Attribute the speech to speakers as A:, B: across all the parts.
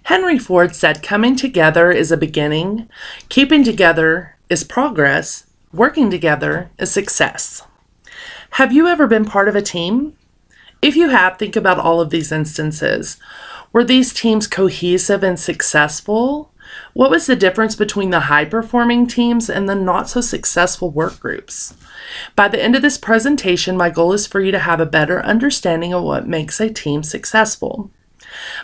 A: Henry Ford said, "Coming together is a beginning, keeping together is progress, working together is success." Have you ever been part of a team? If you have, think about all of these instances. Were these teams cohesive and successful? What was the difference between the high-performing teams and the not-so-successful work groups? By the end of this presentation, my goal is for you to have a better understanding of what makes a team successful.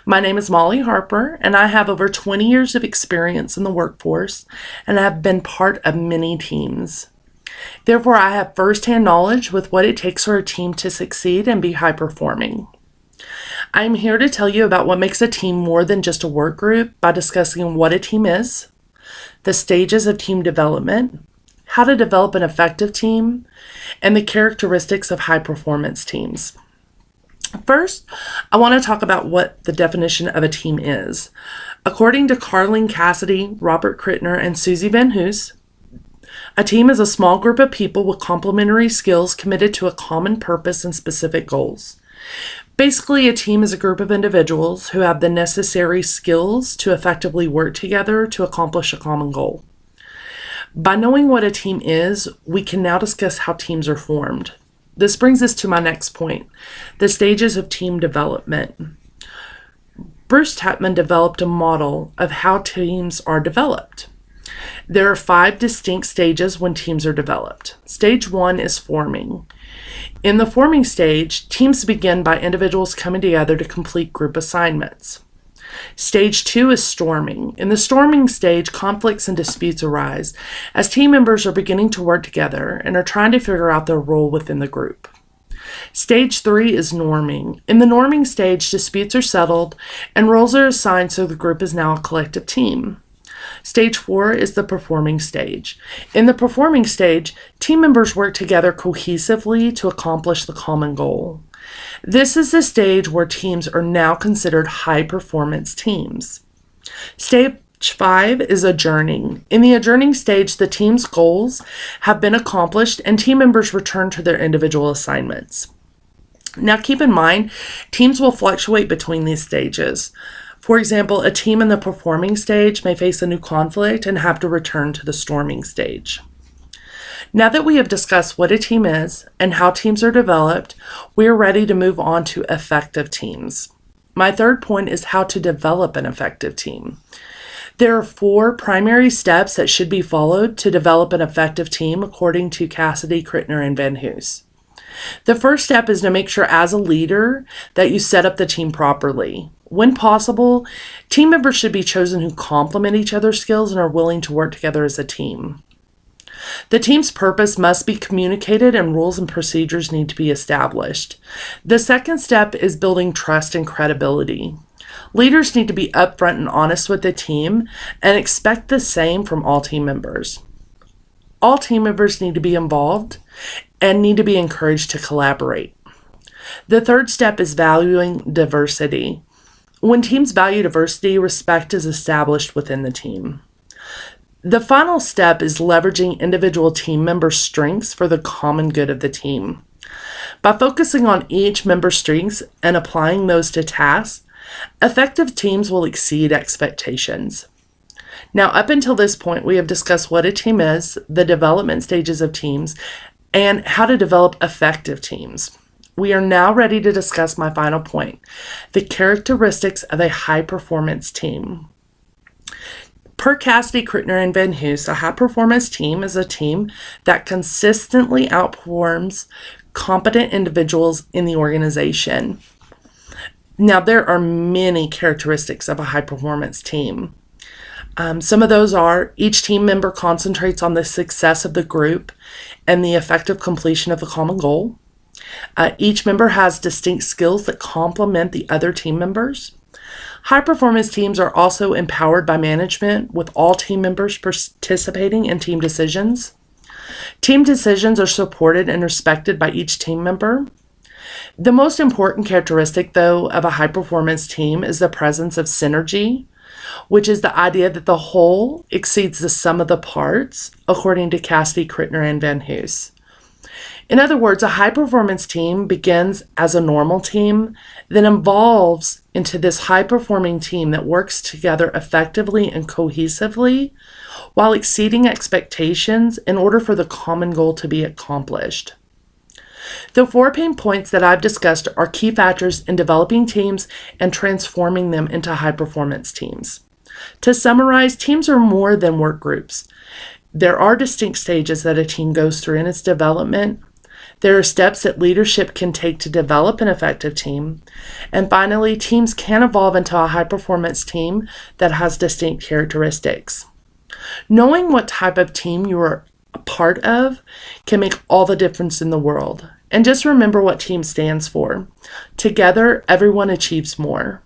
A: My name is Molly Harper, and I have over 20 years of experience in the workforce, and I have been part of many teams. Therefore, I have firsthand knowledge with what it takes for a team to succeed and be high-performing. I am here to tell you about what makes a team more than just a work group by discussing what a team is, the stages of team development, how to develop an effective team, and the characteristics of high-performance teams. First, I want to talk about what the definition of a team is. According to Carleen Cassidy, Robert Krittner, and Susie Van Hoos, a team is a small group of people with complementary skills committed to a common purpose and specific goals. Basically, a team is a group of individuals who have the necessary skills to effectively work together to accomplish a common goal. By knowing what a team is, we can now discuss how teams are formed. This brings us to my next point, the stages of team development. Bruce Tupman developed a model of how teams are developed. There are 5 distinct stages when teams are developed. Stage 1 is forming. In the forming stage, teams begin by individuals coming together to complete group assignments. Stage 2 is storming. In the storming stage, conflicts and disputes arise as team members are beginning to work together and are trying to figure out their role within the group. Stage 3 is norming. In the norming stage, disputes are settled and roles are assigned so the group is now a collective team. Stage 4 is the performing stage. In the performing stage, team members work together cohesively to accomplish the common goal. This is the stage where teams are now considered high-performance teams. Stage 5 is adjourning. In the adjourning stage, the team's goals have been accomplished and team members return to their individual assignments. Now keep in mind, teams will fluctuate between these stages. For example, a team in the performing stage may face a new conflict and have to return to the storming stage. Now that we have discussed what a team is and how teams are developed, we are ready to move on to effective teams. My third point is how to develop an effective team. There are 4 primary steps that should be followed to develop an effective team according to Cassidy, Krittner, and Van Hoos. The first step is to make sure as a leader that you set up the team properly. When possible, team members should be chosen who complement each other's skills and are willing to work together as a team. The team's purpose must be communicated and rules and procedures need to be established. The second step is building trust and credibility. Leaders need to be upfront and honest with the team and expect the same from all team members. All team members need to be involved and need to be encouraged to collaborate. The third step is valuing diversity. When teams value diversity, respect is established within the team. The final step is leveraging individual team members' strengths for the common good of the team. By focusing on each member's strengths and applying those to tasks, effective teams will exceed expectations. Now, up until this point, we have discussed what a team is, the development stages of teams, and how to develop effective teams. We are now ready to discuss my final point, the characteristics of a high-performance team. Per Cassidy, Krittner, and Van Hoos, a high-performance team is a team that consistently outperforms competent individuals in the organization. Now, there are many characteristics of a high-performance team. Some of those are each team member concentrates on the success of the group and the effective completion of the common goal. Each member has distinct skills that complement the other team members. High-performance teams are also empowered by management, with all team members participating in team decisions. Team decisions are supported and respected by each team member. The most important characteristic, though, of a high-performance team is the presence of synergy, which is the idea that the whole exceeds the sum of the parts, according to Cassidy, Krittner, and Van Hoos. In other words, a high performance team begins as a normal team, then evolves into this high performing team that works together effectively and cohesively while exceeding expectations in order for the common goal to be accomplished. The 4 pain points that I've discussed are key factors in developing teams and transforming them into high performance teams. To summarize, teams are more than work groups. There are distinct stages that a team goes through in its development. There are steps that leadership can take to develop an effective team. And finally, teams can evolve into a high-performance team that has distinct characteristics. Knowing what type of team you are a part of can make all the difference in the world. And just remember what team stands for. Together, everyone achieves more.